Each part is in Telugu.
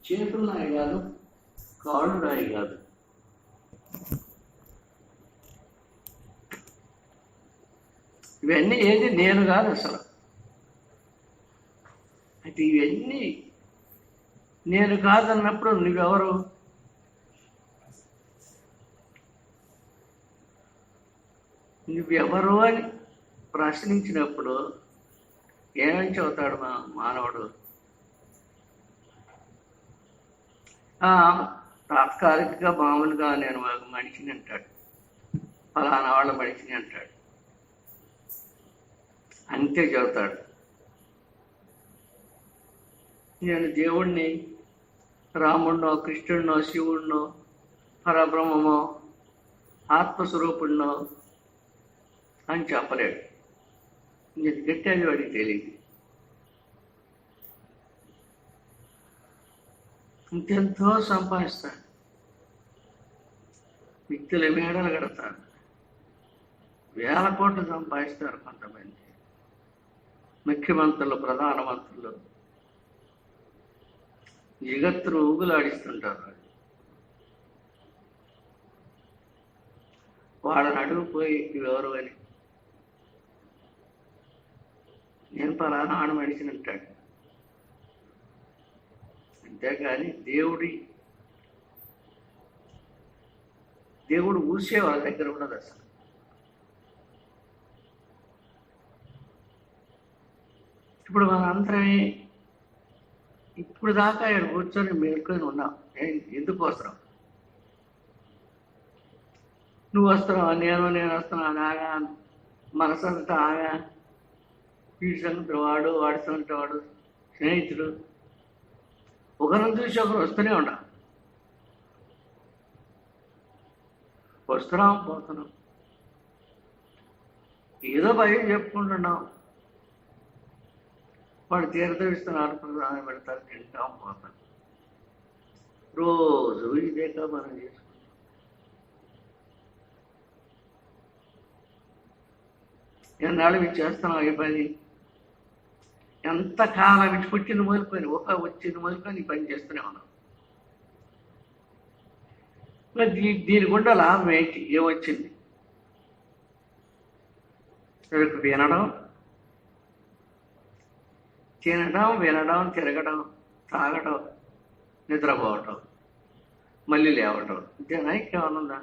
చేతులు నాయి కాదు, కాళ్ళు నాయి కాదు. ఇవన్నీ ఏది నేను కాదు అసలు. అయితే ఇవన్నీ నేను కాదన్నప్పుడు నువ్వెవరు? నువ్వెవరు అని ప్రశ్నించినప్పుడు ఏమని చెబుతాడు మానవుడు? తాత్కాలికంగా మామూలుగా నేను మనిషిని అంటాడు, ఫలానా వాళ్ళ మనిషిని అంటాడు, అంతే చెబుతాడు. నేను దేవుణ్ణి, రాముడినో, కృష్ణుడినో, శివుడినో, పరబ్రహ్మమో, ఆత్మస్వరూపుడినో అని చెప్పలేడు. నేను గట్టేది వాడికి తెలియదు. ఇంకెంతో సంపాదిస్తాడు, వ్యక్తుల మేడలు కడతాడు, వేల కోట్లు సంపాదిస్తారు కొంతమంది ముఖ్యమంత్రులు, ప్రధానమంత్రులు. జగత్తును ఊగులాడిస్తుంటారు. వాళ్ళని అడుగుపోయి ఎవరు అని, నేను ఫలానా మనిషిని అంటాడు. అంతేకాని దేవుడు ఊసే వాళ్ళ దగ్గర ఉండదు అసలు. ఇప్పుడు మనందరమే ఇప్పుడు దాకా ఇక్కడ కూర్చొని మేల్కొని ఉన్నాం. ఎందుకోసం? నువ్వు వస్తున్నావా, నేను వస్తున్నా, ఆగా మనసంతా ఆగా, వీడి సంగతి వాడు, వాడి సంగతి వాడు, స్నేహితుడు, ఒకరిని చూసి ఒకరు వస్తూనే ఉండాలి. వస్తున్నాం, పోతున్నాం, ఏదో భయం చెప్పుకుంటున్నాం. వాడు తీర్థం ఇస్తున్నారు, ప్రధానం పెడతారు, తింటాం, పోతాం. రోజు ఇదేగా మనం చేసుకుంటాం. ఎన్నాళ్ళు ఇవి చేస్తున్నాం ఈ పని. ఎంతకాలం ఇటు పుట్టిన మొదలుకొని వచ్చింది మొదలుకొని ఈ పని చేస్తూనే ఉన్నాం. దీని గుండా లాభం ఏంటి? ఏమొచ్చింది? వినడం, తినడం, వినడం, తిరగడం, తాగడం, నిద్రపోవటం, మళ్ళీ లేవటం, ఇంతేనా? ఇంకేమన్నా?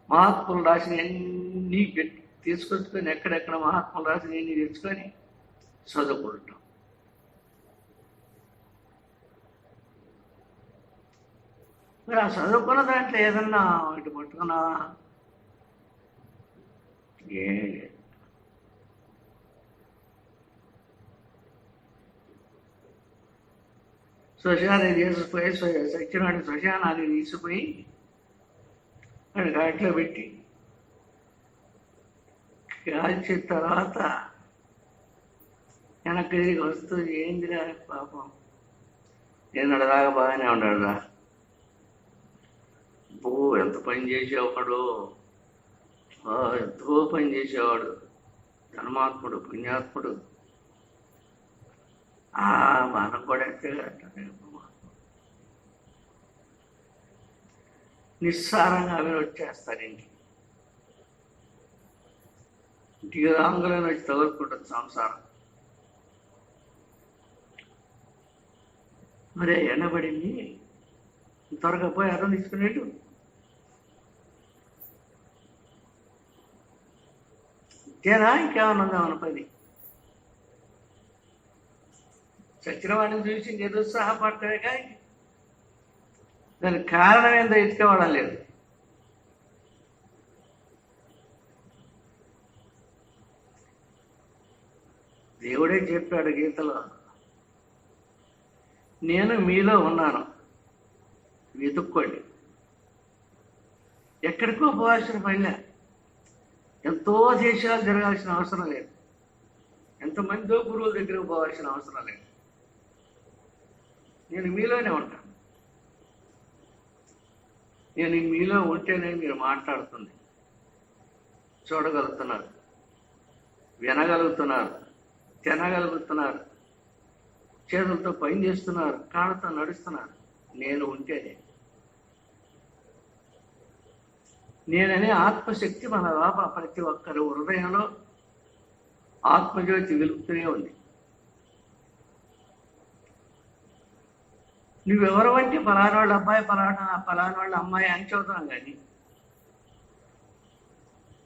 మహాత్ములు రాసిన అన్నీ తీసుకొచ్చుకొని ఎక్కడెక్కడ మహాత్ములు రాసిన అన్నీ తెచ్చుకొని చదువుకుంటాం. మరి ఆ చదువుకున్న దాంట్లో ఏదన్నా ఇటు పట్టుకున్నా ఏ శ్మశాన్ని తీసుకుపోయి సత్యనాడు శ్మశానాన్ని తీసుకుపోయి వాడి ఘాట్లో పెట్టి కాల్చిన తర్వాత వెనక్కి తిరిగి వస్తూ ఏందిరా పాపం, నేను అడదాకా బాగానే ఉన్నాడురా, ఎంత పని చేసేవాడు, ఎంతో పని చేసేవాడు, ధర్మాత్ముడు, పుణ్యాత్ముడు, మనం కూడా అంతే అంటారు. నిస్సారంగా అవి వచ్చేస్తారు ఇంటికి రాంగులను వచ్చి తగులుకుంటుంది సంసారం. మరి ఎండబడింది, త్వరగా పోయి అర్థం తీసుకునేట్టు ఇంతేనా? ఇంకేమన్నా ఉందా మన పని? చక్రవాణిని చూసి నిరుత్సాహపడతామే కానీ దానికి కారణం ఏందో ఎత్తుకోవడం లేదు. దేవుడే చెప్పాడు గీతలో, నేను మీలో ఉన్నాను, వెతుక్కోండి. ఎక్కడికో పోవాల్సిన పనిలే, ఎంతో దేశాలు జరగాల్సిన అవసరం లేదు, ఎంతమందో గురువుల దగ్గరకు పోవాల్సిన అవసరం లేదు. నేను మీలోనే ఉంటాను. నేను మీలో ఉంటేనే మీరు మాట్లాడుతుంది, చూడగలుగుతున్నారు, వినగలుగుతున్నారు, తినగలుగుతున్నారు, చేతులతో పని చేస్తున్నారు, కాళ్ళతో నడుస్తున్నారు. నేను ఉంటేనే. నేననే ఆత్మశక్తి మన లోపల ప్రతి ఒక్కరి హృదయంలో ఆత్మజ్యోతి వెలుగుతూనే ఉంది. నువ్వెవరు అంటే ఫలానాళ్ళ అబ్బాయి, ఫలానాళ్ళ అమ్మాయి అని చెబుతాం, కానీ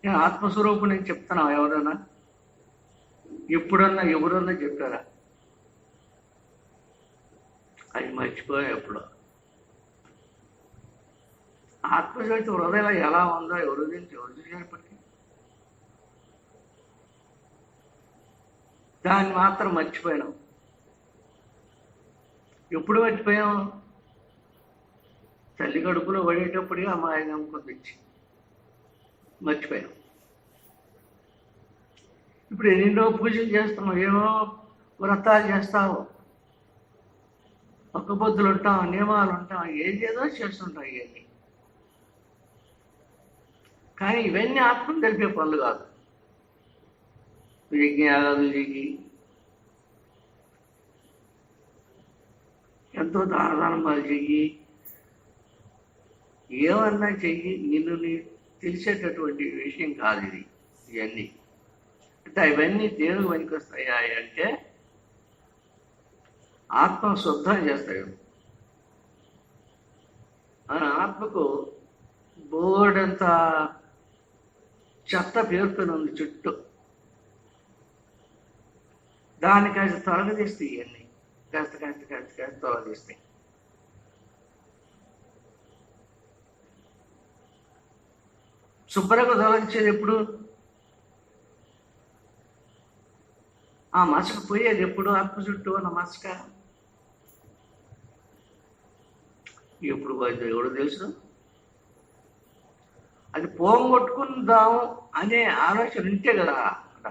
నేను ఆత్మస్వరూపుని నేను చెప్తున్నావు ఎవరన్నా? ఎవరన్నా చెప్పారా? అది మర్చిపోయా ఎప్పుడు. ఆత్మజ్యోతి హృదయం ఎలా ఉందో ఎవరు చూసినప్పటికీ దాన్ని మాత్రం మర్చిపోయినాం. ఎప్పుడు మర్చిపోయాం? తల్లి కడుపులో పడేటప్పుడే అమ్మాయి నమ్ముకుంది మర్చిపోయాం. ఇప్పుడు ఎన్నెన్నో పూజలు చేస్తున్నాం, ఏమో వ్రతాలు చేస్తావు, ఒక్క పొద్దులు ఉంటాం, నియమాలు ఉంటాం, ఏదేదో చేస్తుంటాం. ఇవన్నీ కానీ ఇవన్నీ ఆత్మను తెలిపే పనులు కాదు. యజ్ఞాలు చెయ్యి, ఎంతో దానధర్మాలు చెయ్యి, ఏమన్నా చెయ్యి, నిన్ను తెలిసేటటువంటి విషయం కాదు ఇది. ఇవన్నీ అంటే ఇవన్నీ దేనికి పనికొస్తాయా అంటే ఆత్మ శుద్ధం చేస్తాయి. మన ఆత్మకు బోర్డంత చెత్త పేరుకొని ఉంది చుట్టూ. దాన్ని కాస్త తొలగదీస్తాయి. ఇవన్నీ కాస్త తొలగదీస్తాయి. శుభ్రంగా తొలగించేది ఎప్పుడు? ఆ మసక పోయేది ఎప్పుడు? ఆత్మ చుట్టూ ఉన్న మసక ఎప్పుడు పోయిందో ఎవడు తెలుసు. అది పోగొట్టుకుందాం అనే ఆలోచన ఉంటే కదా అక్కడ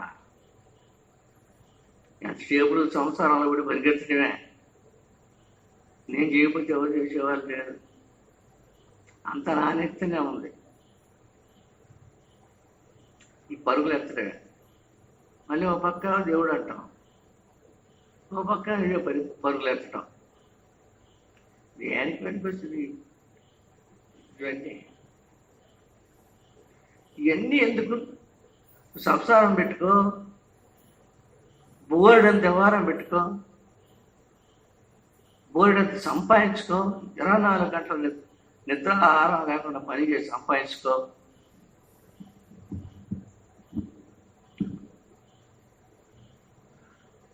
ఎంతసేపుడు సంసారంలో కూడా పరిగెత్తడమే. నేను చేయకపోతే ఎవరు చేసేవాళ్ళు లేరు. అంత నాణ్యతనే ఉంది ఈ పరుగులు ఎత్తడమే. మళ్ళీ ఒక పక్క దేవుడు అంటాం, ఒక పక్క ఇదే పరుగులు ఎత్తడం. దేనికి పనికొస్తుంది ఇవన్నీ ఎందుకు? సంసారం పెట్టుకో, బోర్డంత వ్యవహారం పెట్టుకో, బోర్డంత సంపాదించుకో, 24 గంటలు నిద్ర ఆహారం లేకుండా పని చేసి సంపాదించుకో.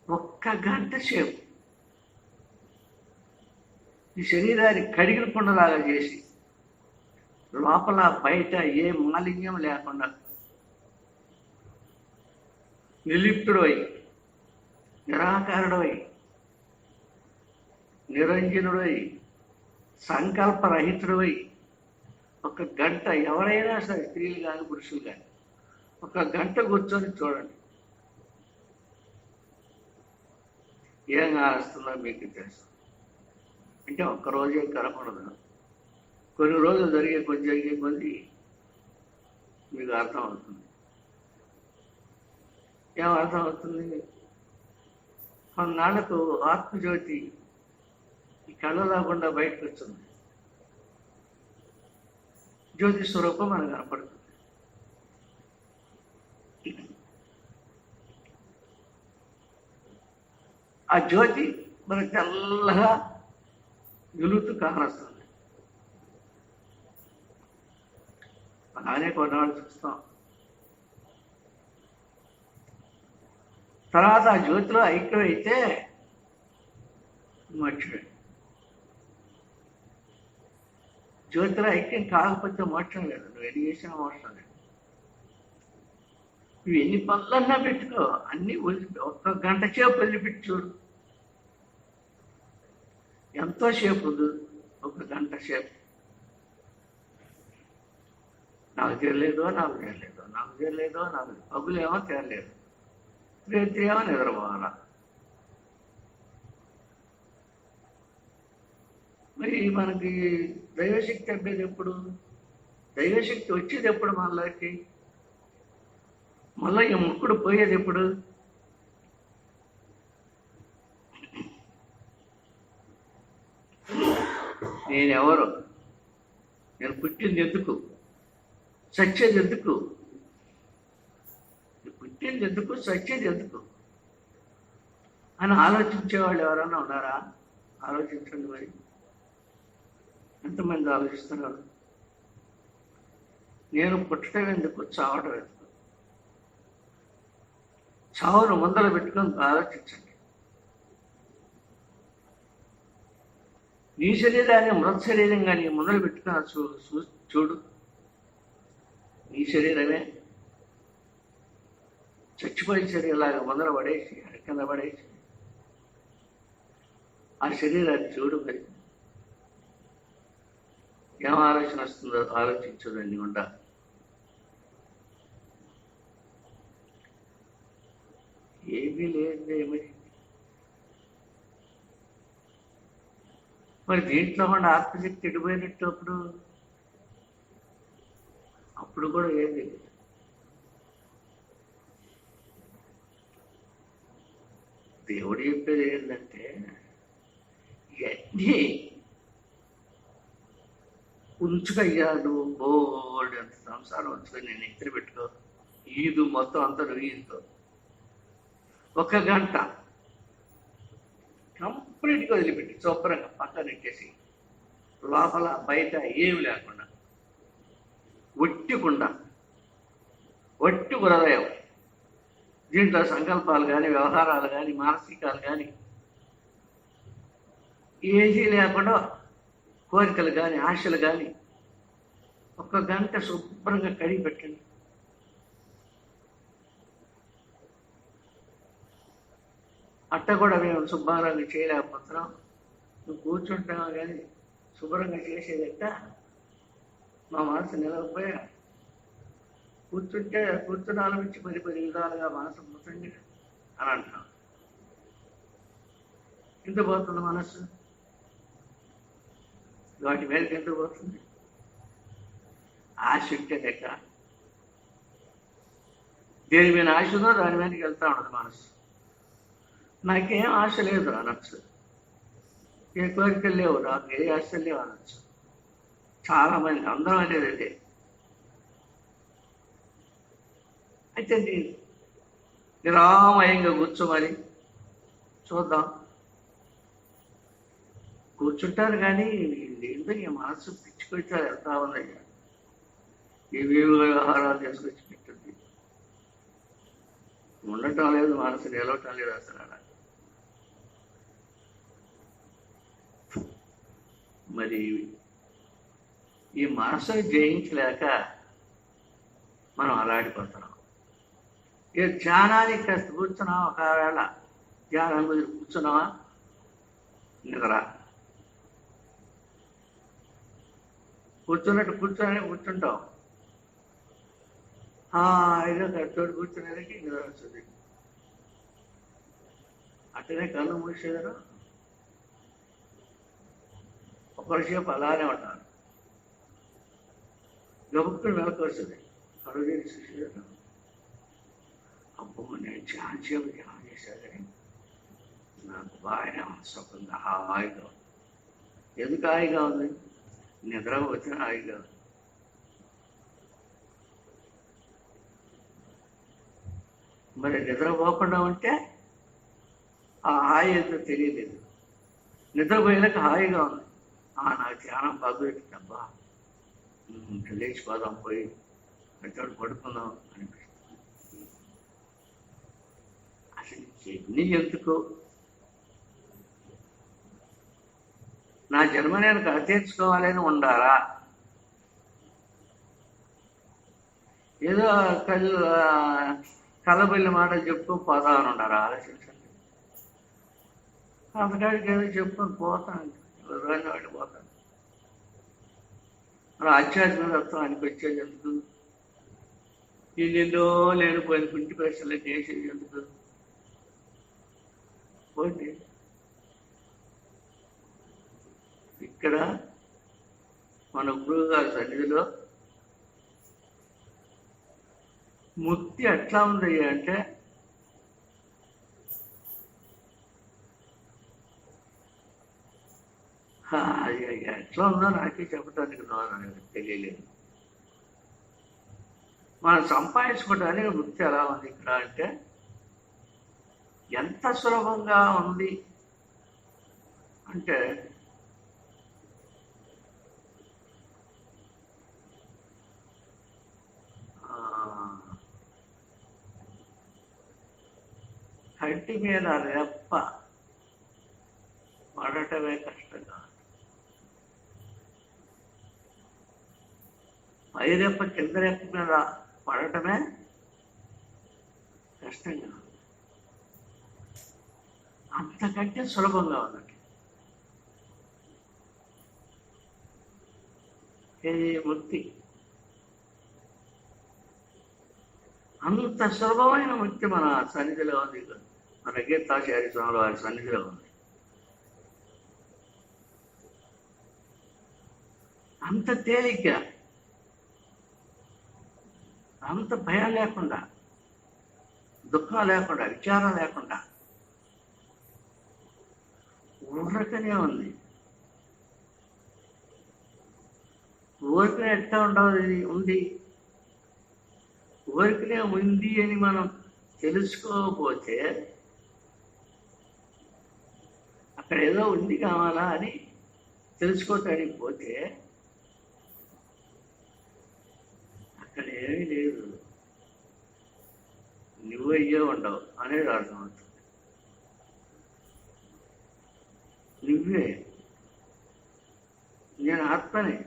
ఒక్క గంట సేపు ఈ శరీరాన్ని కడిగిన కుండలాగా చేసి లోపల బయట ఏ మాలిన్యం లేకుండా నిర్లిప్తుడై, నిరాకారుడై, నిరంజనుడై, సంకల్పరహితుడై ఒక గంట ఎవరైనా సరే, స్త్రీలు కానీ పురుషులు కానీ, ఒక గంట కూర్చొని చూడండి. ఏం కాస్తుందో మీకు తెలుసు. అంటే ఒక్కరోజే కనపడదు, కొన్ని రోజులు జరిగే కొద్ది మీకు అర్థమవుతుంది. ఏం అర్థమవుతుంది? కొన్నాళ్లకు ఆత్మజ్యోతి ఈ కళ్ళ లేకుండా బయటకు వచ్చింది. జ్యోతి స్వరూపం మనకు కనపడుతుంది. ఆ జ్యోతి మనకు తెల్లగా వెలుగుతూ కానొస్తుంది. అలానే కొన్నాళ్ళు చూస్తాం. తర్వాత ఆ జ్యోతిలో ఐక్యమైతే మోక్షమే. జ్యోతిలో ఐక్యం కాకపోతే మోక్షం లేదు. నువ్వు ఎన్ని చేసినా మోక్షం లేదు. నువ్వు ఎన్ని పనులన్నా పెట్టుకో, అన్నీ ఒక్క గంట సేపు వదిలిపెట్టి చూడు. ఎంతో సేపు ఉంది, ఒక గంట సేపు. నాకు తెలియలేదో పగులేమో తేరలేదు, రేత్రి ఏమో నిద్రపోవాలా. మరి మనకి దైవశక్తి అబ్బేది ఎప్పుడు? దైవశక్తి వచ్చేది ఎప్పుడు మనలోకి? మళ్ళీ ఈ ముక్కుడు పోయేది ఎప్పుడు? నేనెవరు, నేను పుట్టింది ఎందుకు, చచ్చేది ఎందుకు, పుట్టింది ఎందుకు, చచ్చేది ఎందుకు అని ఆలోచించేవాళ్ళు ఎవరన్నా ఉన్నారా? ఆలోచించండి. మరి ఎంతమంది ఆలోచిస్తున్నారు? నేను పుట్టడం ఎందుకు, చావడం ఎందుకు? చావును ముందర పెట్టుకొని ఆలోచించండి. నీ శరీరాన్ని మృత శరీరంగా నీ ముందర పెట్టుకుని చూడు. నీ శరీరమే చచ్చిపోయిన శరీరంలాగా ముందర పడేసి కింద పడేసి ఆ శరీరాన్ని చూడు. మరి ఏం ఆలోచన వస్తుందో ఆలోచించదండి. ఏమీ లేదు. మరి దీంట్లో ఉండి ఆత్మశక్తి ఎడిపోయినట్టు అప్పుడు కూడా ఏది దేవుడు చెప్పేది ఏంటంటే, ఇవన్నీ ఉంచుకయ్యా, నువ్వు బోల్డ్ అంత సంసారం ఉంచుకొని నేను ఎత్తున పెట్టుకో, ఈదు మొత్తం అంతా ఈదుతో 1 గంట కంప్లీట్గా వదిలిపెట్టి శుభ్రంగా పక్కన పెట్టేసి లోపల బయట ఏమి లేకుండా ఒట్టికుండా ఒట్టి హృదయం, దీంట్లో సంకల్పాలు కానీ వ్యవహారాలు కానీ మానసికాలు కానీ ఏమీ లేకుండా కోరికలు కానీ ఆశలు కానీ 1 గంట శుభ్రంగా కడిగి పెట్టండి. అట్ట కూడా మేము శుభ్రంగా చేయలేకపోతున్నాం. నువ్వు కూర్చుంటావు కానీ శుభ్రంగా చేసేదట మా మనసు నిలవకపోయా. కూర్చుని ఆలోచించి 10 విధాలుగా మనసు పోతుంది అని అంటాం. ఎందుకు పోతుంది మనసు? వాటి మీదకి ఎందుకు పోతుంది? ఆశ ఉంటే లెక్క. దేని మీద ఆశ ఉందో దాని మీదకి వెళ్తా ఉండదు మనసు. నాకేం ఆశ లేదు అనొచ్చు, ఏ కోరికలు లేవు, నాకు ఏ ఆశలు లేవు అనొచ్చు. చాలామంది అందరం అనేది అదే. అయితే నిరామయంగా కూర్చోమని చూద్దాం. కూర్చుంటారు కానీ ఏంటో ఈ మనసు పిచ్చుకొచ్చారు వెళ్తా ఉందయ్యా. ఏవేవో వ్యవహారాలు చేసుకొచ్చి పెట్టింది. ఉండటం లేదు, మనసు నిలవటం లేదు అసలు. అలా మరి ఈ మనసుని జయించలేక మనం అలాడిపోతున్నాం. ఏ ధ్యానానికి కాస్త కూర్చున్నావా, ఒకవేళ ధ్యానం కుదిరి కూర్చున్నావా, నిద్ర. కూర్చుంటాం. హాయిగా కట్టోడు కూర్చునేదానికి నిద్ర వస్తుంది. అట్టనే కళ్ళు మూసేదారు ఒకరిసేపు అలానే ఉంటాను. గబుక్కుని వెనక్కి వస్తుంది. కళ్ళు చూసేదారు, అబ్బో నేను ధ్యానం చేశాను, నాకు బాగానే సుఖంగా హాయిగా ఉంది. ఎందుకు హాయిగా ఉంది? నిద్ర వచ్చిన హాయిగా ఉంది. మరి నిద్రపోకుండా ఉంటే ఆ హాయి ఏదో తెలియలేదు. నిద్రపోయేలాక హాయిగా ఉంది. నాకు ధ్యానం బాగుపెట్టిందబ్బా, లేచిపోదాం, పోయి పెద్దోడు పడుకుందాం అనిపిస్తుంది. అసలు ఎన్ని ఎందుకు? నా జన్మ నేను కడతీర్చుకోవాలని ఉండాలా? ఏదో కళ్ళబెల్లి మాటలు చెప్పుకొని పోదామని ఉండారా? ఆలోచించండి. అంతకాడికి ఏదో చెప్పుకొని పోతాను, వాడిని పోతాను. మన ఆధ్యాత్మికత్వానికి వచ్చేది ఎందుకు? ఎన్నెన్నో లేనిపోయిన పిండి ప్రశ్నలు చేసేది ఎందుకు? పోండి. ఇక్కడ మన గురువు గారి సన్నిధిలో ముక్తి ఎట్లా ఉంది అంటే, అది ఎట్లా ఉందో నాకే చెప్పడానికి తెలియలేదు. మనం సంపాదించుకోవడానికి వృత్తి ఎలా ఉంది ఇక్కడ అంటే ఎంత సులభంగా ఉంది అంటే కంటి మీద రెప్ప పడటమే కష్టంగా, పై రెప్ప కింద రెప్ప మీద పడటమే కష్టంగా, అంతకంటే సులభంగా ఉన్నట్టు. ఇది ముక్తి. అంత సులభమైన ముక్తి మన సన్నిధిలో ఉంది. మన గీతాచార్య స్వామి వారి సన్నిధిలో ఉంది. అంత తేలిక, అంత భయం లేకుండా, దుఃఖం లేకుండా, విచారం లేకుండా ఊరకనే ఉంది. ఊరికనే ఎట్లా ఉండదు ఉంది. ఊరికనే ఉంది అని మనం తెలుసుకోకపోతే అక్కడ ఏదో ఉంది కావాలా అని తెలుసుకోవటానికి పోతే అక్కడ ఏమీ లేదు, నువ్వు అయ్యే ఉండవు అనేది అర్థమవుతుంది. నువ్వే, నేను ఆత్మనే,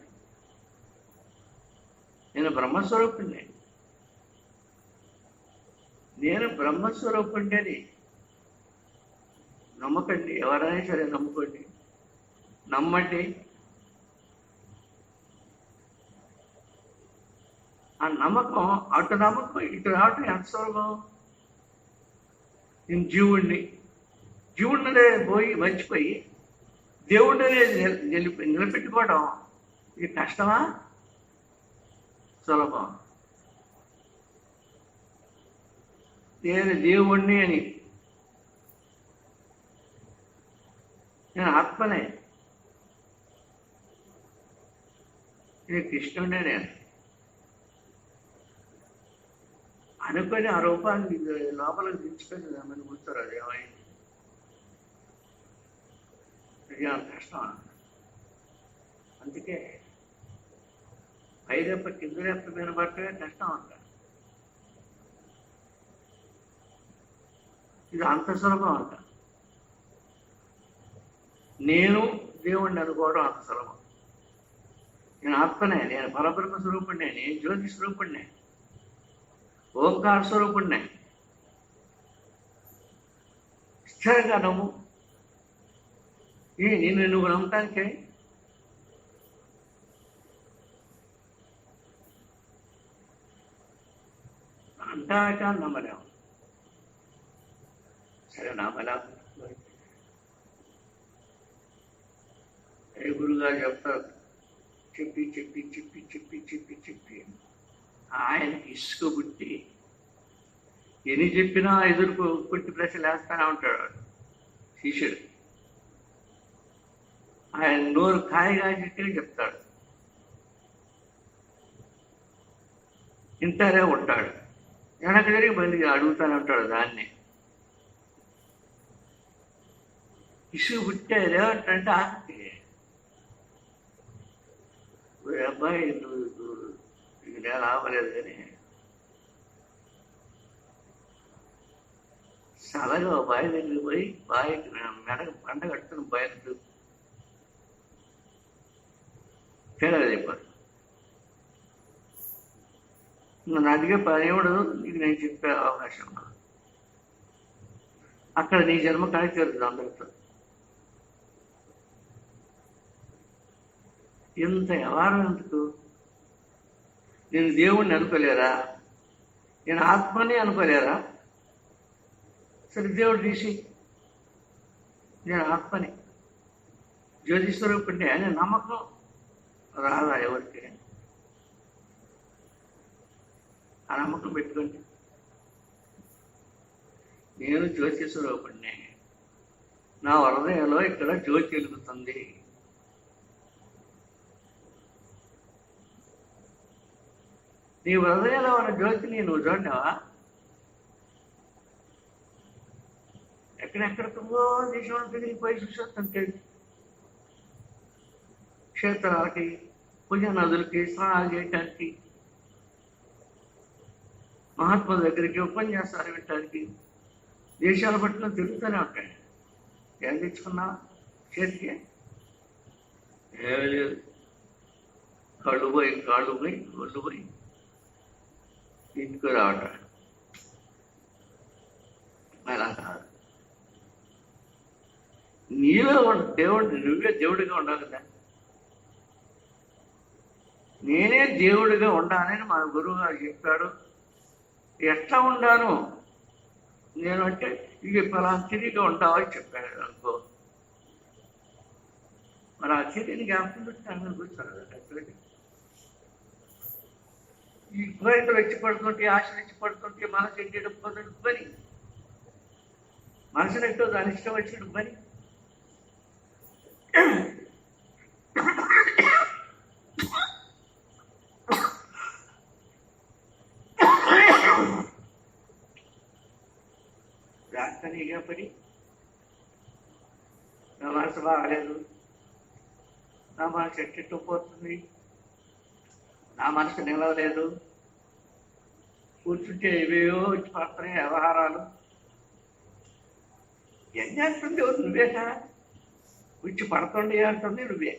నేను బ్రహ్మస్వరూపుణ్ణి, నేను బ్రహ్మస్వరూపుణ్ణి. నమ్మకండి, ఎవరైనా సరే నమ్ముకోండి, నమ్మండి. ఆ నమ్మకం, అటు నమ్మకం ఇటు రావటం ఎంత సులభం. నేను జీవుడినే పోయి మర్చిపోయి దేవుడినే నిలబెట్టుకోవడం ఇది కష్టమా సులభం? నేను దేవుణ్ణి అని, నేను ఆత్మనే, నేను కృష్ణుడే నేను అనుకొని ఆ రూపాన్ని లోపలికి దించుకొని మన కూర్చోరు. అది ఏమైంది? కష్టం. అందుకే పైరెప్ప కింద రెప్ప మీద పట్టమే కష్టం అంట. ఇది అంత సులభం అంట. నేను దేవుణ్ణి అనుకోవడం అంత సులభం. నేను ఆత్మనే, నేను పరబ్రహ్మ స్వరూపుణ్ణే, నేను జ్యోతి స్వరూపుణ్ణే, ఓంకార స్వరూపుణ్ణే. స్థిరంగా నమ్ము. నేను నువ్వు నమ్మటానికే అంటాక నమ్మలేము. సరే నమ్మలా ఏ గురుగారు చెప్తారు, చెప్పి చెప్పి చెప్పి చెప్పి చెప్పి చెప్పి ఆయనకి ఇసుక పుట్టి ఎన్ని చెప్పినా ఎదుర్కొ కొట్టి ప్రశ్నలు వేస్తానే ఉంటాడు శిష్యుడు. ఆయన నోరు కాయగా చెట్టు చెప్తాడు, ఇంటారే ఉంటాడు. వెనక జరిగి మళ్ళీ అడుగుతానే ఉంటాడు దాన్ని. ఇసుక పుట్టేది ఏమంటే ఆస్తి. అబ్బాయి నువ్వు ఇది నేల ఆపలేదు కానీ సలగా బావి దగ్గరికి పోయి బావికి మెడకు పంట కట్టుకుని బయట తేడా చెప్పారు. నన్ను అడిగే పనివాడు నీకు నేను చెప్పే అవకాశం ఉన్నది. అక్కడ నీ జన్మ కాయ చేరుతుంది అందరితో. ఇంత వ్యవహారం ఎందుకు? నేను దేవుణ్ణి అనుకోలేరా? నేను ఆత్మని అనుకోలేరా? సరే దేవుడు తీసి నేను ఆత్మని జ్యోతి స్వరూపుణ్ణి అనే నమ్మకం రాదా ఎవరికి? ఆ నమ్మకం పెట్టుకోండి. నేను జ్యోతి స్వరూపుణ్ణి, నా హృదయంలో ఇక్కడ జ్యోతి వెలుగుతుంది నీ హృదయంలో ఉన్న జ్యోతిని నువ్వు చూడవా? ఎక్కడెక్కడికో దేశంలో తిరిగిపోయి చూసొస్తుంటే క్షేత్రాలకి, పుణ్య నదులకి స్నానాలు చేయటానికి, మహాత్ముల దగ్గరికి ఉపన్యాసాలు వినటానికి దేశాల పట్టుకుని తిరుగుతూనే ఉంటాయి. ఏం తెచ్చుకున్నావు చేతికి? ఏమీ లేదు. కళ్ళు పోయి ఒళ్ళు పోయి ఇంటికి రావటం. అలా కాదు. నీలో నువ్వే దేవుడిగా ఉండాలి కదా. నేనే దేవుడిగా ఉండాలని మన గురువు గారు చెప్పాడు. ఎట్లా ఉండాను నేను అంటే ఇక పలానా తిరిగిగా ఉంటావని చెప్పాడు అనుకో. మరి ఆ తిరిగిని జ్ఞాపకం పెట్టి కూర్చోరు. ఈ కోరికలు వచ్చి పడుతుంటే, ఆశలు వచ్చి పడుతుంటే, మనసు ఎట్టేటప్పుడు పని, మనసును ఎట్టో దాని ఇష్టం వచ్చినట్టు పని. రాత్రిగా పడి నా మనసు బాగలేదు, నా మనసు ఎట్టెట్టు పోతుంది, నా మనసు నిలవలేదు, కూర్చుంటే ఇవేవో వచ్చి పడుతున్నాయి వ్యవహారాలు. ఏం చేస్తుంది నువ్వేట? వచ్చి పడుతుంది అంటుంది నువ్వే,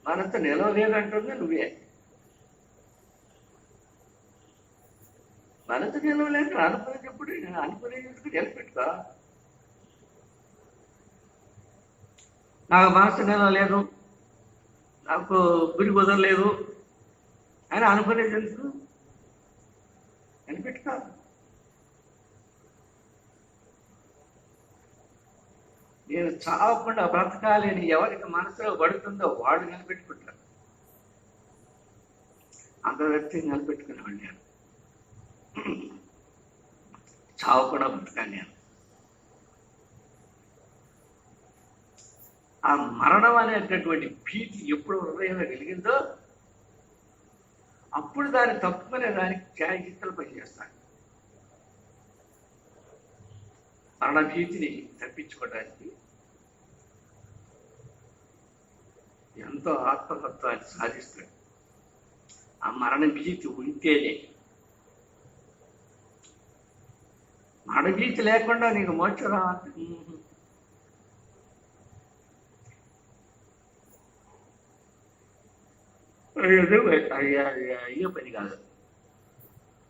మనసు నిలవలేదంటుంది నువ్వే. మనసు నిలవలేదు అనుకునేటప్పుడు నేను అనుకునేందుకు నిలబెట్టుకో. నాకు మనసు నిలవలేదు, నాకు గురి కుదరలేదు అని అనుకునేది ఎందుకు? నిలబెట్టుకో. నేను చావకుండా బ్రతకాలి అని ఎవరికి మనసులో పడుతుందో వాడు నిలబెట్టుకుంటాడు. అంత వ్యక్తి నిలబెట్టుకునేవాడు నేను. చావకుండా బ్రతకాలి నేను. ఆ మరణం అనేటటువంటి భీతి ఎప్పుడు హృదయంలో కలిగిందో అప్పుడు దాన్ని తప్పుకునే దానికి ఛాయచిత్రాలు పనిచేస్తాను. మరణ భీతిని తప్పించుకోవడానికి ఎంతో ఆత్మతత్వాన్ని సాధిస్తాడు. ఆ మరణ భీతి ఉంటేనే. మరణ భీతి లేకుండా నీకు మోక్షం రావాలి. అయ్యే పని కాదు.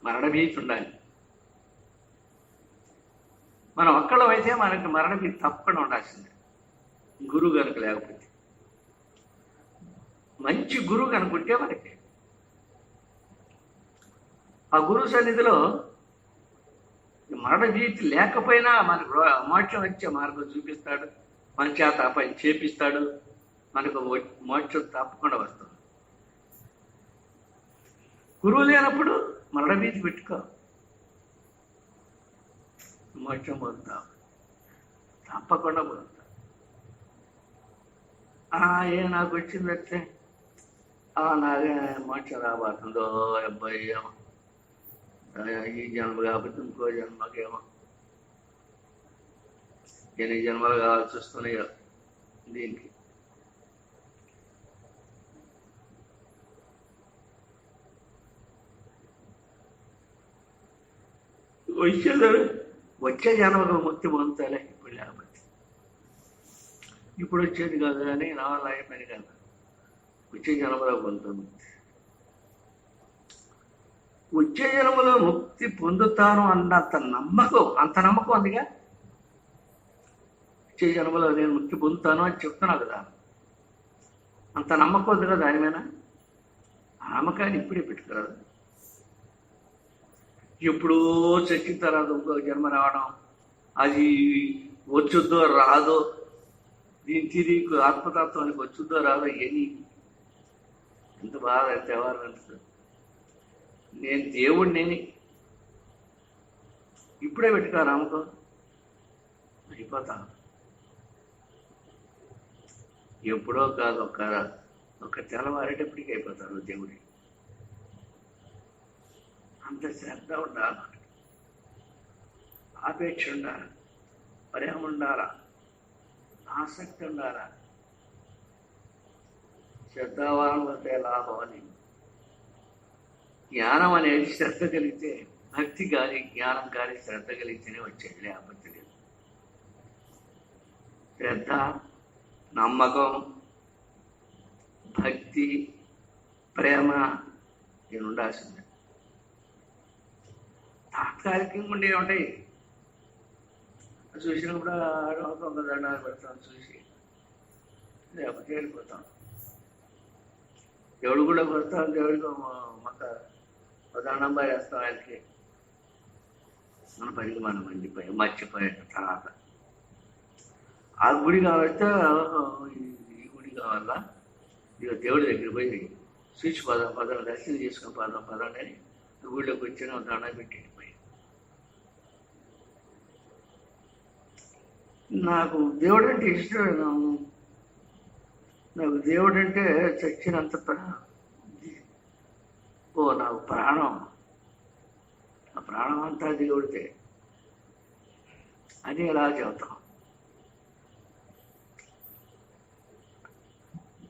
మరణ భీతి ఉండాలి. మనం ఒక్కళ్ళమైతే మనకి మరణ భీతి తప్పకుండా ఉండాల్సిందే. గురువు కనుక లేకపోతే, మంచి గురువు కనుకుంటే మనకి ఆ గురువు సన్నిధిలో మరణ భీతి లేకపోయినా మనకు మోక్షం వచ్చే మార్గం చూపిస్తాడు, మన చేత ఆ పని చేపిస్తాడు, మనకు మోక్షం తప్పకుండా వస్తుంది. గురువు లేనప్పుడు మరణ భీతి పెట్టుకో, మోక్షం పొందుతావు, తప్పకుండా పొందుతావు. నాకు వచ్చిందంటే నాదే మోక్షం రాబోతుందో అబ్బాయి, ఏమో ఈ జన్మ కాకపోతే ఇంకో జన్మకేమో ఎన్ని జన్మలు కావాల్సి వస్తున్నాయో దీనికి. వచ్చే జన్మకు ముక్తి పొందుతాలే. ఇప్పుడు లేకపోతే ఇప్పుడు వచ్చేది కాదు కానీ నా వల్ల అయిపోయింది కదా, వచ్చే జన్మలో పొందుతుంది. వచ్చే జన్మలో ముక్తి పొందుతాను అన్నంత నమ్మకం, అంత నమ్మకం ఉందిగా. వచ్చే జన్మలో నేను ముక్తి పొందుతాను అని చెప్తున్నావు కదా, అంత నమ్మకం ఉంది కదా దాని మీద. ఆ నమ్మకాన్ని ఇప్పుడే పెట్టుకురాదు. ఎప్పుడో చచ్చిన తర్వాత ఇంకో జన్మ రావడం, అది వచ్చుద్దో రాదో, దీని తిరిగి ఆత్మతత్వానికి వచ్చుద్దో రాదో, ఇవన్నీ ఎంత బాధ ఎంత ఎవరు అనిపిస్తుంది. నేను దేవుడిని ఇప్పుడే పెట్టుకో నమ్మకం, అయిపోతాను. ఎప్పుడో కాదు, ఒక తెల్లవారేటప్పటికి అయిపోతారు దేవుడి. అంత శ్రద్ధ ఉండాలి, ఆపేక్ష ఉండాలి, ప్రేమ ఉండాలా, ఆసక్తి ఉండాలా. శ్రద్ధావానం వస్తే లాభం అని. జ్ఞానం అనేది శ్రద్ధ కలిగితే, భక్తి కానీ జ్ఞానం కానీ శ్రద్ధ కలిగితేనే వచ్చేది, లేకపోతే లేదు. శ్రద్ధ, నమ్మకం, భక్తి, ప్రేమ నేను ఉండాల్సిందే. తాత్కాలికంగా ఉండేవి ఉంటాయి. చూసినప్పుడు ఒక దండాలు పెడతాం, చూసి లేకపోతే వెళ్ళిపోతాం. దేవుడు కూడా కొడతాం, దేవుడికి మాకు దండం వేస్తాం. ఆయనకి మన పనికి మనం మండిపోయి మర్చిపోయాక తర్వాత ఆ గుడి కావాలంటే ఈ గుడి కావాలా, ఇక దేవుడి దగ్గర పోయి స్విచ్ పదం దర్శనం చేసుకుని పదం అని గుడిలోకి వచ్చిన దండం పెట్టి వెళ్ళిపోయి. నాకు దేవుడు అంటే ఇష్టం. నాకు దేవుడు అంటే చచ్చినంత నాకు ప్రాణం. ఆ ప్రాణం అంతా దేవుడితే అని ఎలా చెబుతాం.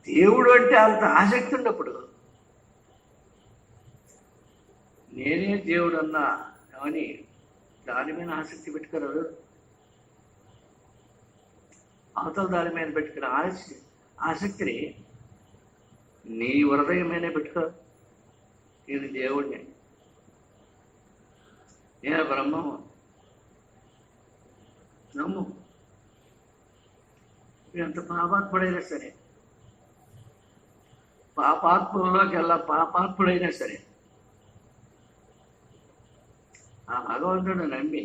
దేవుడు అంటే అంత ఆసక్తి ఉన్నప్పుడు నేనే దేవుడు అన్నా కానీ దాని మీద ఆసక్తి పెట్టుకోరు. అవతల దాని మీద పెట్టుకున్న ఆసక్తిని నీ హృదయమైనా పెట్టుకో. నేను దేవుడిని, నేను బ్రహ్మము నమ్ము. ఎంత పాపాత్ముడైనా సరే, పాపాత్ముల్లోకి వెళ్ళా పాపాత్ముడైనా సరే ఆ భగవంతుడు నమ్మి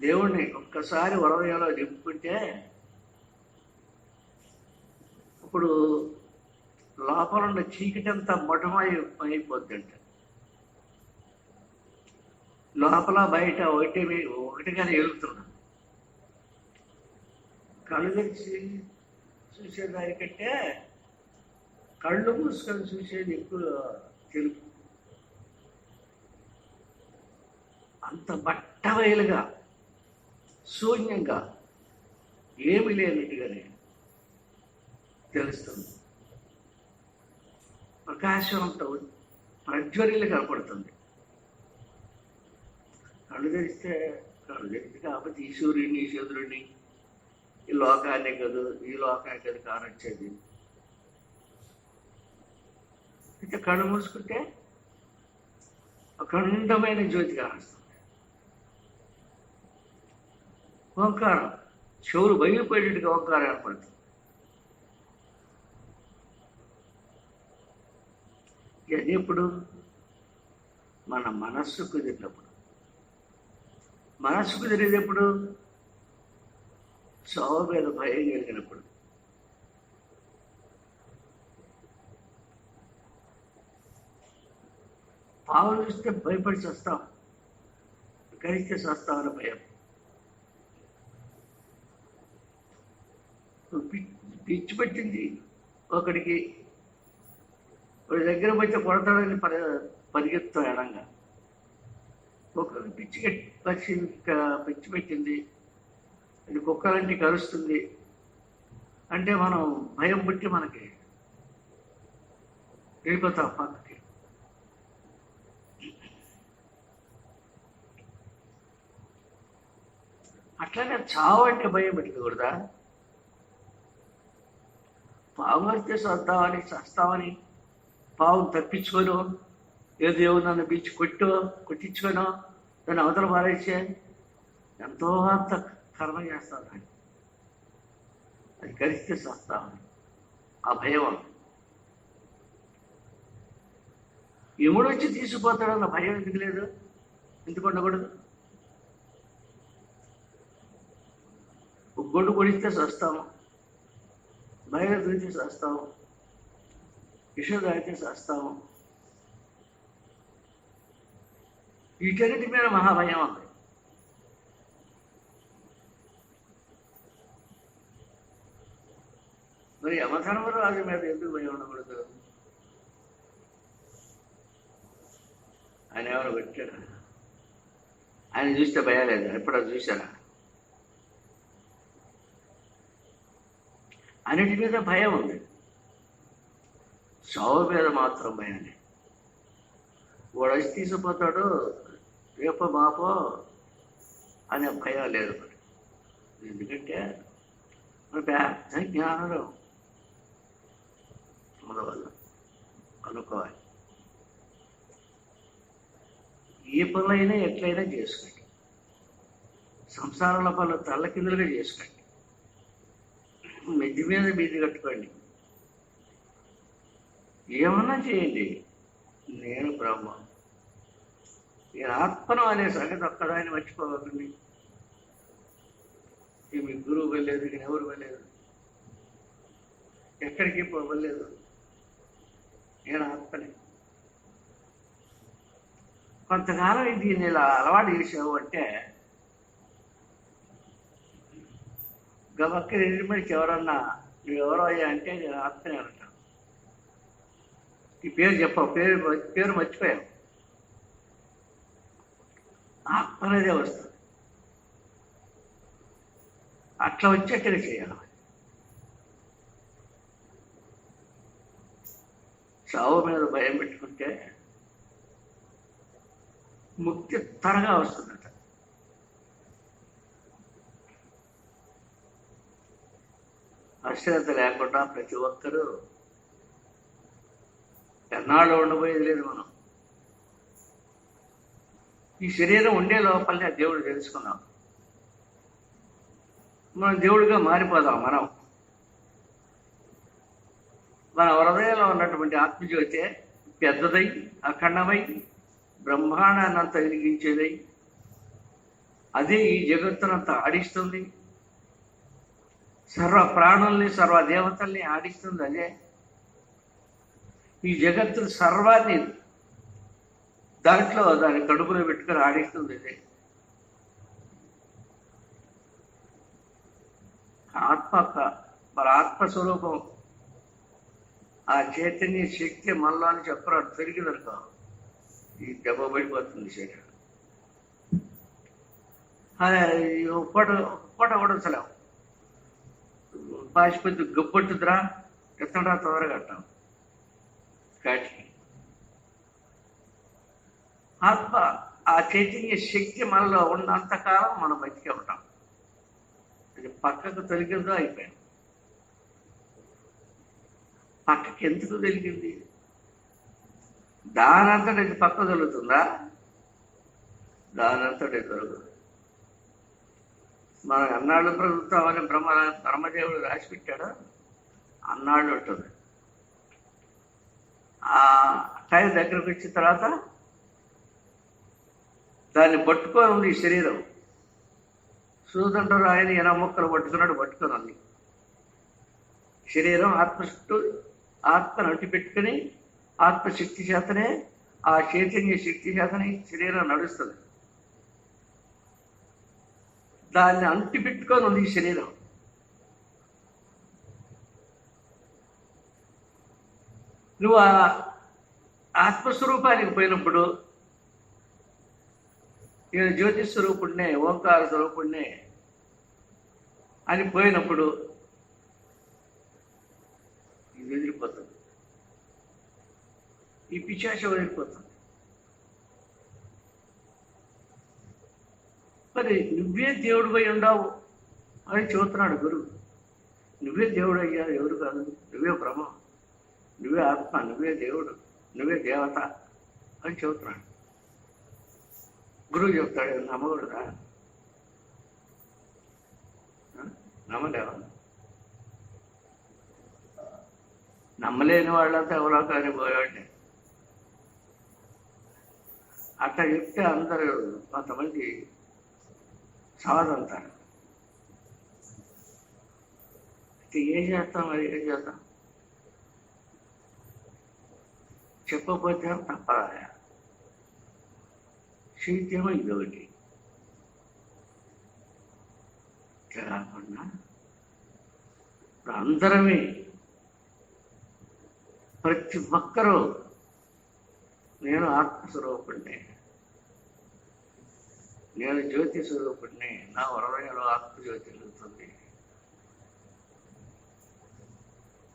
దేవుణ్ణి ఒక్కసారి హృదయంలో నింపుకుంటే ఇప్పుడు లోపల ఉన్న చీకటి అంతా అయిపోద్దంట. లోపల బయట ఒకటిగానే వెలుగుతున్నా. కళ్ళు తెరిచి చూసేదానికంటే కళ్ళు మూసుకొని చూసేది ఎక్కువ తెలుపు. అంత బట్టబయలుగా శూన్యంగా ఏమి లేనట్టుగానే తెలుస్తుంది. ప్రకాశవంతో ప్రజ్వరిల్లు కనపడుతుంది. కళ్ళు తెరిస్తే కాకపోతే ఈ సూర్యుడిని, ఈ చంద్రుడిని, ఈ లోకాన్ని కాదు, ఈ లోకాన్ని కాదు కానొచ్చేది. అయితే కళ్ళు మూసుకుంటే అఖండమైన జ్యోతి కానొస్తుంది. ఓంకారం చెవులు బయలుపోయేట్టుగా ఓంకారం ఏర్పడుతుంది. అది ఎప్పుడు మన మనస్సు కుదిరినప్పుడు. మనస్సు కుదిరేది ఎప్పుడు? చావు మీద భయం కలిగినప్పుడు. పావులు చూస్తే భయపడి చస్తాం, కలిస్తే చస్తామని భయం. పిచ్చి పెట్టింది ఒకడికి, వాడి దగ్గర పోతే కొడతాడని పరిగెత్తాం ఎడంగా. ఒకరికి పిచ్చి పెట్టింది, అది కుక్కలంటే కరుస్తుంది అంటే మనం భయం పుట్టి మనకి వెళ్ళిపోతాం పక్కకి. అట్లానే చావు అంటే భయం పెట్టుకోకూడదా? పాము వస్తే చస్తామని పావు తప్పించుకోను, ఏదో ఏమో నన్ను బీచ్ కొట్టించుకోను, దాన్ని అవతల పారేసే ఎంతో అంత కర్మ చేస్తాను దాన్ని. అది కలిస్తే చస్తామని ఆ భయం. ఎముడు వచ్చి తీసుకుపోతాడన్న భయం ఎందుకు లేదు? ఎందుకు ఉండకూడదు? గొడ్డు కొడిస్తే చస్తాము, బయట దూచి చస్తాము, విషం తాగితే చస్తాము. వీటన్నిటి మీద మహాభయం ఉంది. మరి యమధర్మరాజు మీద ఎందుకు భయం ఉండకూడదు? ఆయన ఎవరు పెట్టాడు? ఆయన చూస్తే భయం లేదు. ఎప్పుడో చూసారా? అన్నిటి మీద భయం ఉంది, చావు మీద మాత్రం భయం లేదు. వాడు వచ్చి తీసుకుపోతాడు రేపో బాపో అనే భయం లేదు మరి. ఎందుకంటే మన పెద్ద జ్ఞానం మన వల్ల అనుకోవాలి. ఏ పనులైనా ఎట్లయినా చేసుకోండి, సంసారంలో పనులు తల్లకిందులుగా చేసుకోండి, మెద్ది మీద మీది కట్టుకోండి, ఏమన్నా చేయండి. నేను బ్రహ్మ, నేను ఆత్మను అనే సంగతి ఒక్కదాన్ని మర్చిపోకండి. మీ గురువు వెళ్ళలేదు, నేను ఎవరు వెళ్ళలేదు, ఎక్కడికి పోవలేదు, నేను ఆత్మని. కొంతకాలం దీన్ని ఇలా అలవాటు చేసావు అంటే గబక్క నిర్మడికి ఎవరన్నా నువ్వెవరో అయ్యా అంటే నేను ఆత్మని అంటాను. ఈ పేరు చెప్పావు, పేరు మర్చిపోయావు. ఆత్మ అనేదే వస్తుంది. అట్లా వచ్చేట్టుగా చేయాలి. చావు మీద భయం పెట్టుకుంటే ముక్తి త్వరగా వస్తుందట. అశ్రద్ధ లేకుండా ప్రతి ఒక్కరూ ఎన్నాళ్ళు ఉండబోయేది లేదు. మనం ఈ శరీరం ఉండే లోపలనే దేవుడు తెలుసుకున్నాం. మనం దేవుడిగా మారిపోదాం. మన హృదయంలో ఉన్నటువంటి ఆత్మజ్యోతి పెద్దదై అఖండమై బ్రహ్మాండాన్నంత వెలిగించేదై అదే ఈ జగత్తునంతా ఆడిస్తుంది. సర్వ ప్రాణుల్ని సర్వ దేవతల్ని ఆడిస్తుంది అదే. ఈ జగత్తు సర్వాన్ని దాంట్లో దాని కడుపులో పెట్టుకొని ఆడిస్తుంది అదే. మన ఆత్మస్వరూపం ఆ చైతన్య శక్తి మనలో అని చెప్పరాడు. తిరిగిదనుకో ఈ దెబ్బ పడిపోతుంది శరీరం. అదే పూట కూడా అసలేవు పాసిపోద్ది, గొప్పట్టుద్రా ఎత్తడా తొందరగా అంటాం. కాటికి ఆత్మ ఆ చైతన్య శక్తి మనలో ఉన్నంతకాలం మనం బతికే ఉంటాం. అది పక్కకు తొలగిందో అయిపోయాం. పక్కకి ఎందుకు తొలిగింది? దానంతటి అది పక్క తొలుగుతుందా? దానంతటి దొరకదు. మనం అన్నాళ్ళు బ్రతుకుతామని బ్రహ్మదేవుడు రాసిపెట్టాడు. అన్నాళ్ళు ఉంటుంది. ఆ టైం దగ్గరకు వచ్చిన తర్వాత దాన్ని పట్టుకొని ఉంది ఈ శరీరం. సూదంటారు ఆయన ఎన మొక్కలు పట్టుకున్నాడు, పట్టుకొని ఉంది శరీరం. ఆత్మ చుట్టూ ఆత్మను అంటి పెట్టుకుని ఆత్మశక్తి చేతనే ఆ చైతన్య శక్తి చేతనే శరీరం నడుస్తుంది. దాన్ని అంటి పెట్టుకొని ఉంది ఈ శరీరం. నువ్వు ఆ ఆత్మస్వరూపానికి పోయినప్పుడు, నేను జ్యోతి స్వరూపుడినే, ఓంకార స్వరూపుడినే అని పోయినప్పుడు ఇది వదిలిపోతుంది. ఈ పిశాచ వదిలిపోతుంది. మరి నువ్వే దేవుడు పోయి ఉండవు అని చెబుతున్నాడు గురువు. నువ్వే దేవుడు అయ్యా, ఎవరు కాదు. నువ్వే బ్రహ్మ, నువ్వే ఆత్మ, నువ్వే దేవుడు, నువ్వే దేవత అని చెబుతున్నాడు. గురువు చెప్తాడు. నమ్మకూడదా? నమ్మలేవా? నమ్మలేని వాళ్ళంతా ఎవరో కానీ పోయాడే. అట్లా చెప్తే అందరూ కొంతమంది సావదంటారు. అయితే ఏం చేస్తాం? మరి ఏం చేద్దాం? చెప్పకపోతే తప్పదా? శైత్యమో ఇదొకటి. కాకుండా ఇప్పుడు అందరమే ప్రతి ఒక్కరూ నేను ఆత్మస్వరూపుణ్ణి, నేను జ్యోతి స్వరూపుణ్ణి, నా హృదయంలో ఆత్మజ్యోతి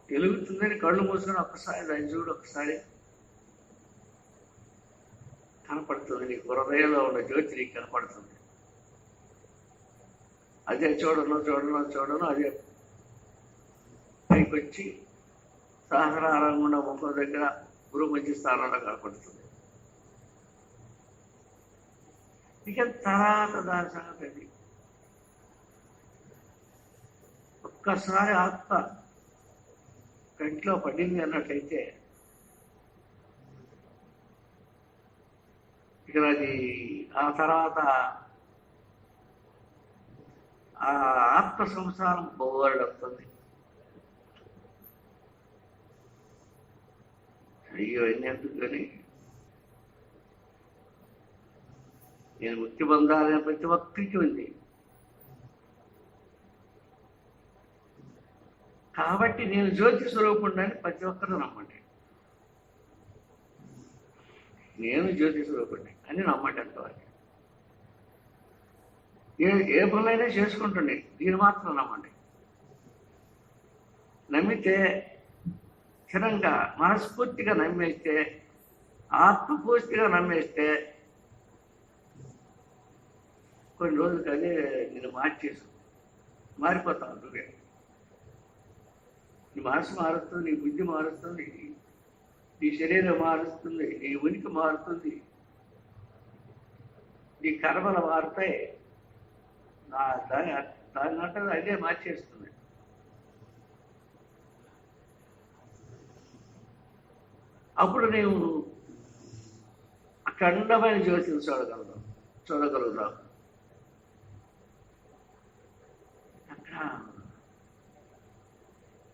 వెలుగుతుందని కళ్ళు మూసుకొని ఒక్కసారి దాన్ని చూడు, ఒకసారి కనపడుతుంది. నీకు హృదయంలో ఉన్న జ్యోతి నీకు కనపడుతుంది. అదే చూడను అదే పైకి వచ్చి సహస్రారంగా ఉన్న ముఖం దగ్గర గురు మధ్య స్థానంలో కనపడుతుంది. ఇక తర్వాత దాని సంగతి ఒక్కసారి ఆత్మ కంట్లో పడింది అన్నట్లయితే ఇక అది ఆ తర్వాత ఆ ఆత్మ సంసారం పోగొడుతుంది. అయ్యో ఎందుకని నేను ముక్తి పొందాలనే ప్రతి ఒక్కరికి ఉంది. కాబట్టి నేను జ్యోతి స్వరూపుణ్ణి ప్రతి ఒక్కరూ నమ్మండి. నేను జ్యోతి స్వరూపుణ్ణి అని నమ్మండి అంతవరకు. ఏ పనులైనా చేసుకుంటుండే, దీన్ని మాత్రం నమ్మండి. నమ్మితే స్థిరంగా మనస్ఫూర్తిగా నమ్మేస్తే, ఆత్మపూర్తిగా నమ్మేస్తే కొన్ని రోజులకి అదే నేను మారిపోతాను. నువ్వే నీ మనసు మారుస్తుంది, నీ బుద్ధి మారుతుంది, నీ శరీరం మారుస్తుంది, నీ ఉనికి మారుతుంది, నీ కర్మలు మారుతాయి. దాని అంటే అదే మార్చేస్తుంది. అప్పుడు నీవు అఖండమైన జ్యోతిని చూడగలుగుతావు. అక్కడ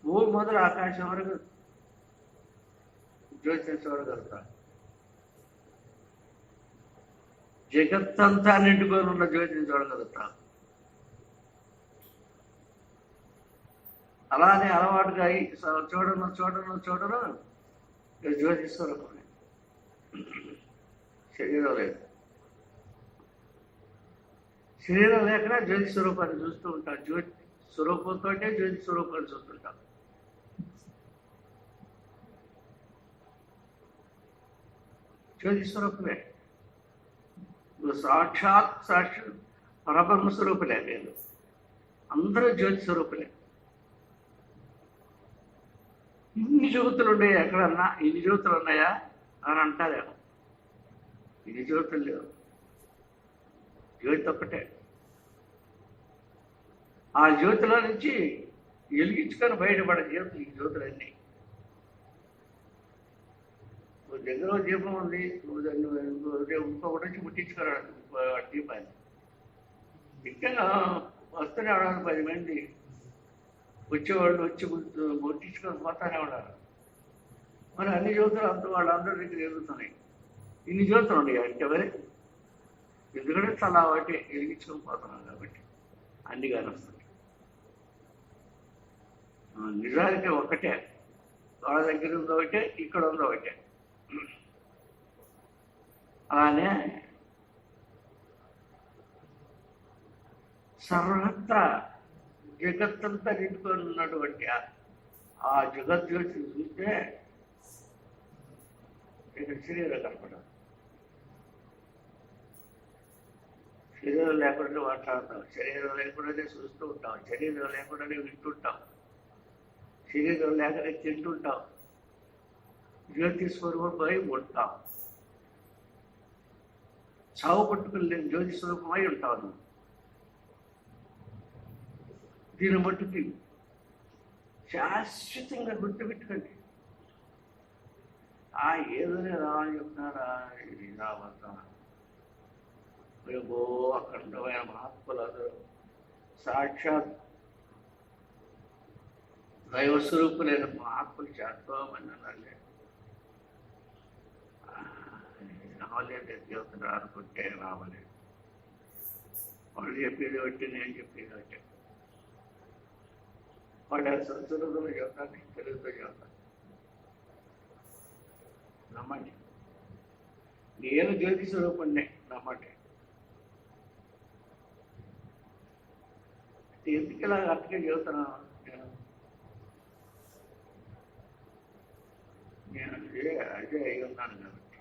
భూమి మొదలు ఆకాశం వరకు జ్యోతిని చూడగలుగుతావు. జగత్తంతా నిండుకొని ఉన్న జ్యోతిని చూడగలుగుతావు. అలానే అలవాటుగా చూడను జ్యోతి స్వరూపమే. శరీరం లేదు, శరీరం లేకుండా జ్యోతి స్వరూపాన్ని చూస్తూ ఉంటాం. జ్యోతి స్వరూపంతో జ్యోతి స్వరూపాన్ని చూస్తుంటాం. జ్యోతి స్వరూపమే. నువ్వు సాక్షాత్ పరబ్రహ్మ స్వరూపులే. లేదు, అందరూ జ్యోతి స్వరూపులే. ఇన్ని జ్యోతులు ఉన్నాయి, ఎక్కడన్నా ఇన్ని జ్యోతులు ఉన్నాయా అని అంటారేమో. ఇన్ని జ్యోతులు లేవు, జ్యోతి ఒక్కటే. ఆ జ్యోతిలో నుంచి వెలిగించుకొని బయటపడే జ్యోతులు ఈ జ్యోతులన్నీ. నువ్వు దగ్గర దీపం ఉంది, ఇంకొకటి వచ్చి ముట్టించుకోరాడు దీపాన్ని. ముఖ్యంగా వస్తూనే అవడానికి 10 మంది వచ్చేవాళ్ళు వచ్చి ముట్టించుకొని పోతానే ఉన్నారు. మరి అన్ని జ్యోతులు వాళ్ళందరి దగ్గర ఎదుగుతున్నాయి. ఇన్ని జ్యోతులు ఉన్నాయి అంటే మరి ఎందుకంటే చాలా వాటి వెలిగించుకొని పోతున్నాం కాబట్టి అన్ని కానీ వస్తుంది. నిజానికి ఒకటే, వాళ్ళ దగ్గర ఉందో ఒకటే, ఇక్కడ ఉందో ఒకటే. అలానే సర్వత్రా జగత్తంతా నిండుకొని ఉన్నటువంటి ఆ జగజ్యోతిని చూస్తే ఇక్కడ శరీరం కనపడదు. శరీరం లేకుండా మాట్లాడతాం, శరీరం లేకుండానే చూస్తూ ఉంటాం, శరీరం లేకుండానే వింటుంటాం, శరీరం లేకనే తింటుంటాం, జ్యోతి స్వరూపమై ఉంటాం. చావు పట్టుకుని నేను జ్యోతి స్వరూపమై ఉంటాను. దీని మట్టుకి శాశ్వతంగా గుర్తుపెట్టుకోండి. ఏదైనా రావాలని చెప్తున్నారా, ఇది రావద్దా, రేపో అఖండమైన మహాత్ములు అందరూ సాక్షాత్ దైవస్వరూపులైన మహాత్ములు చేస్తామని అన్నారులే. రావలేదు, దేవతలు అనుకుంటే రావలేదు. వాళ్ళు చెప్పేది బట్టి నేను చెప్పేది బట్టి వాళ్ళ సంస్కృతంలో చెప్తాను, తెలుగుతో చెప్తాను. నమ్మండి. నేను జ్యోతి స్వరూపుణ్ణే నమ్మండి. ఎందుకు ఇలా అర్థంగా చెబుతున్నాను? నేను అదే అయి ఉన్నాను కాబట్టి.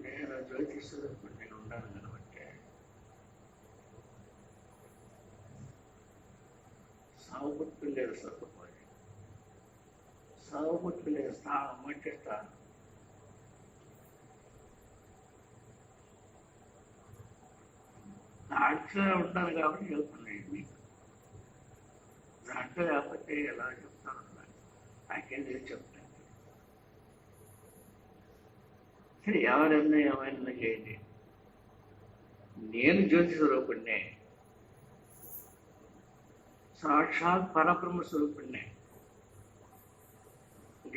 నేను జ్యోతి స్వరూపుణ్ణి నేను ఉన్నాను కాబట్టి సాగుబుట్టు లేదు స్వరూపం, సాగుబుట్టు లేదు స్థానం అంటే స్థానం. దాంట్లో ఉంటాను కాబట్టి చెబుతున్నాయి మీకు. దాంట్లో లేకపోతే ఎలా చెప్తాను? నాకేం తెలిసి చెప్తాను. సరే, ఎవరన్నా ఏమైనా చేయండి, నేను జ్యోతి స్వరూపుణ్ణే, సాక్షాత్ పరబ్రహ్మ స్వరూపుణ్ణే,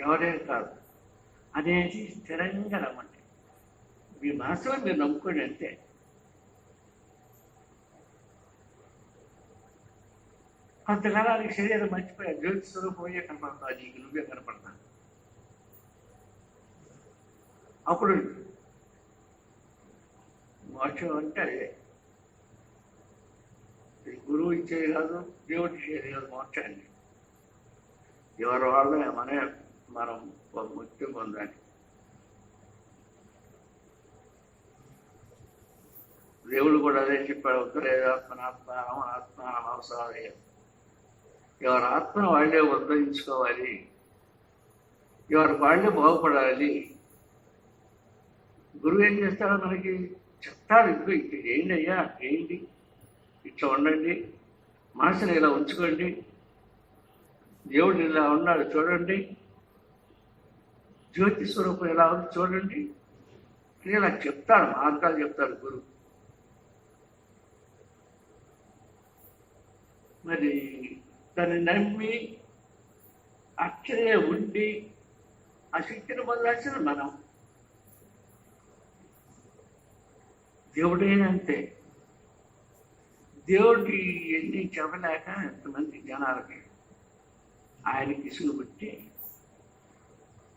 ఎవరే కాదు అనేది స్థిరంగా నమ్మండి. మీ మనసులో మీరు నమ్ముకోండి అంతే. కొంతకాలానికి శరీరం మర్చిపోయా, జ్యోతి స్వరూపమయ్యే కనపడతా, నీకు నువ్వే కనపడతా. అప్పుడు మోక్షం అంటే అదే. గురువు ఇచ్చేది కాదు, దేవుడు ఇచ్చేది కాదు మోక్షాన్ని. ఎవరి వాళ్ళ మనం ముక్తి పొందాలి. దేవుడు కూడా అదే చెప్పాడు, ఉత్తరేదాత్మనాత్మానం ఆత్మానం అవసరం. ఎవరి ఆత్మను వాళ్ళే ఉద్ధరించుకోవాలి, ఎవరి వాళ్ళే బాగుపడాలి. గురువు ఏం చేస్తాడో మనకి చెప్తాడు, ఇట్లా ఏంటి అయ్యా, ఏంటి ఇట్లా ఉండండి, మనసుని ఇలా ఉంచుకోండి, దేవుడు ఇలా ఉన్నాడు చూడండి, జ్యోతి స్వరూపం ఎలా ఉంది చూడండి, ఇలా చెప్తాడు, మార్గాలు చెప్తాడు గురువు. మరి దాన్ని నమ్మి అక్కడే ఉండి ఆ శక్తిని పొందాల్సిన మనం. దేవుడైనా అంతే. దేవుడికి ఎన్ని చెప్పలేక ఎంతమంది జనాలకి ఆయనకి ఇసుగు పుట్టి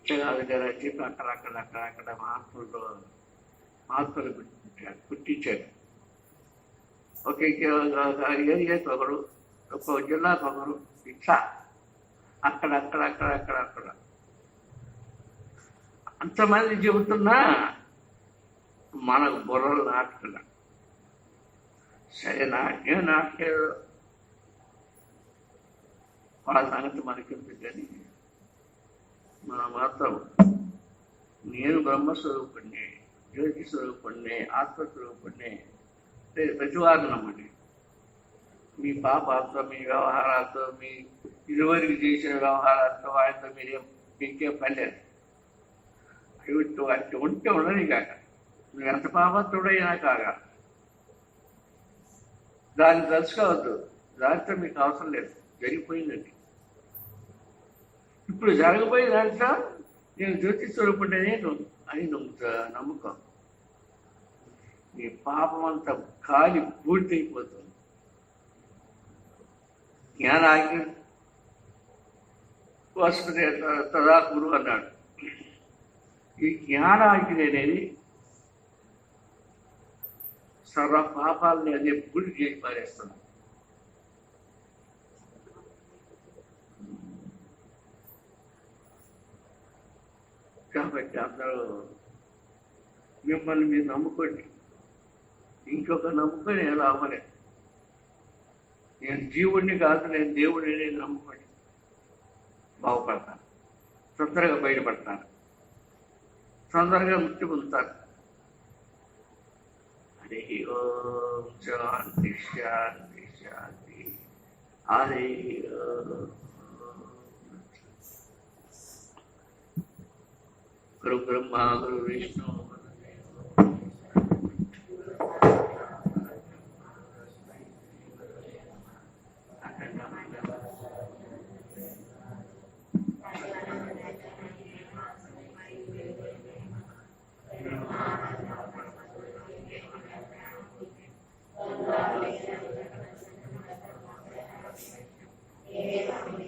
దగ్గర చెప్పి అక్కడక్కడ మహాత్ములు పుట్టించాడు. ఒక ఏరియాకి ఒకడు, ఒక్కో జిల్లాకు ఒకరు, ఇట్లా అక్కడ అంతమంది చెబుతున్నా మనకు బుర్రలు నాటుతున్నా. సరే, నాకేం నాటలేదు, వాళ్ళ సంగతి మనకెందుకు. కానీ మన మాత్రం నేను బ్రహ్మస్వరూపుణ్ణి, జ్యోతి స్వరూపుణ్ణి, ఆత్మస్వరూపుణ్ణి ప్రతివాదం నమ్మండి. మీ పాపాలతో, మీ వ్యవహారాలతో, మీ ఇరువరికి చేసిన వ్యవహారాలతో వాటితో మీకేం పని లేదు. అవి ఉంటే ఉండని కాక, నువ్వు ఎంత పాపతుడైనా కాగా దాన్ని తెలుసుకోవద్దు. దాంతో మీకు అవసరం లేదు, జరిగిపోయిందండి. ఇప్పుడు జరగబోయే దాంట్లో నేను జ్యోతి స్వరూపుడే అని నమ్మకం. నీ పాపం అంతా కాలి పూర్తయిపోతుంది. జ్ఞానాగ్ని వస్తుంది తదా గురు అన్నాడు. ఈ జ్ఞానాగ్ని అనేది సర్వ పాపాలని అదే పూర్తి చేసి పారేస్తున్నాం. కాబట్టి అందరూ మిమ్మల్ని మీరు నమ్ముకోండి, ఇంకొక నమ్ముకొని ఎలా అవ్వలే. నేను జీవుడిని కాదు, నేను దేవుడిని, నేను నమ్ముకోండి, బాగుపడతాను, తొందరగా బయటపడతాను, తొందరగా ముక్తి పొందుతాను. హరి ఓం శాంతి శాంతి శాంతి. హరి గురు బ్రహ్మ గురు విష్ణు Yeah.